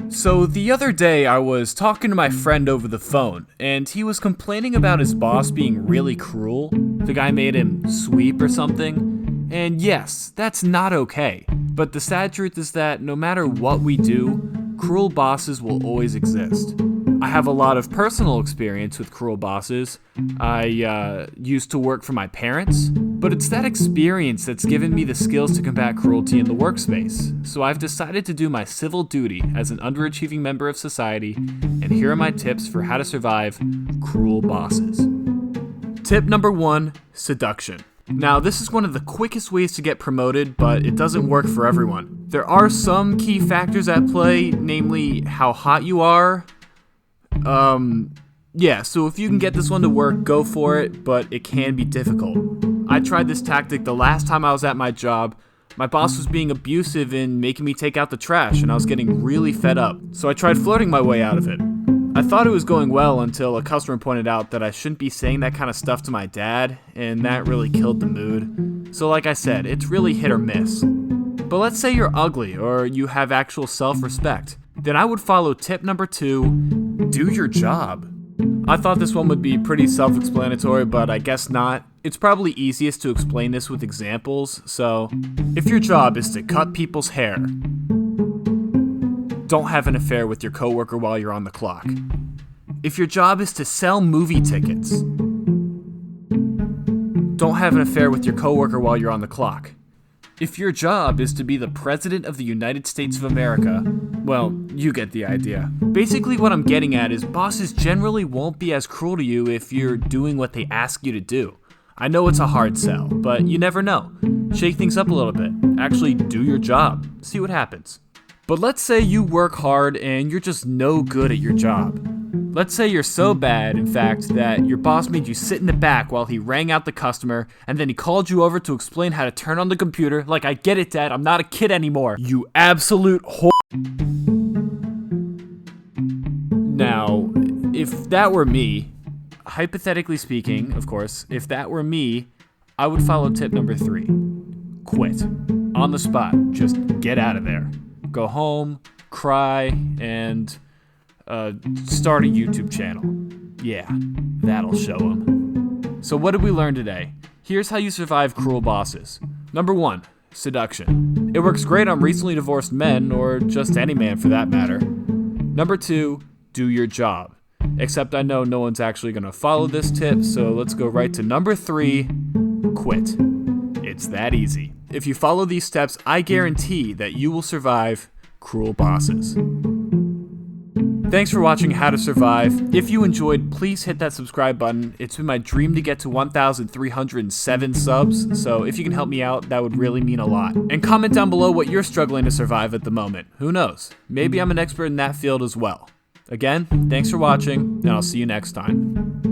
So the other day I was talking to my friend over the phone, and he was complaining about his boss being really cruel. The guy made him sweep or something. And yes, that's not okay. But the sad truth is that no matter what we do, cruel bosses will always exist. I have a lot of personal experience with cruel bosses. I used to work for my parents, but it's that experience that's given me the skills to combat cruelty in the workspace. So I've decided to do my civil duty as an underachieving member of society, and here are my tips for how to survive cruel bosses. Tip number 1, seduction. Now, this is one of the quickest ways to get promoted, but it doesn't work for everyone. There are some key factors at play, namely how hot you are. So if you can get this one to work, go for it, but it can be difficult. I tried this tactic the last time I was at my job. My boss was being abusive and making me take out the trash, and I was getting really fed up, so I tried flirting my way out of it. I thought it was going well until a customer pointed out that I shouldn't be saying that kind of stuff to my dad, and that really killed the mood. So like I said, it's really hit or miss. But let's say you're ugly, or you have actual self-respect. Then I would follow tip number 2, do your job. I thought this one would be pretty self-explanatory, but I guess not. It's probably easiest to explain this with examples, so if your job is to cut people's hair, don't have an affair with your coworker while you're on the clock. If your job is to sell movie tickets, don't have an affair with your coworker while you're on the clock. If your job is to be the President of the United States of America, well, you get the idea. Basically what I'm getting at is bosses generally won't be as cruel to you if you're doing what they ask you to do. I know it's a hard sell, but you never know. Shake things up a little bit. Actually do your job. See what happens. But let's say you work hard and you're just no good at your job. Let's say you're so bad, in fact, that your boss made you sit in the back while he rang out the customer, and then he called you over to explain how to turn on the computer. Like, I get it, Dad, I'm not a kid anymore. You absolute whore. Now, if that were me, hypothetically speaking, of course, if that were me, I would follow tip number 3. Quit. On the spot. Just get out of there. Go home, cry, and start a YouTube channel. Yeah, that'll show them. So what did we learn today? Here's how you survive cruel bosses. Number 1, seduction. It works great on recently divorced men, or just any man for that matter. Number 2, do your job. Except I know no one's actually going to follow this tip, so let's go right to number 3, quit. It's that easy. If you follow these steps, I guarantee that you will survive cruel bosses. Thanks for watching How to Survive. If you enjoyed, please hit that subscribe button. It's been my dream to get to 1,307 subs, so if you can help me out, that would really mean a lot. And comment down below what you're struggling to survive at the moment. Who knows? Maybe I'm an expert in that field as well. Again, thanks for watching, and I'll see you next time.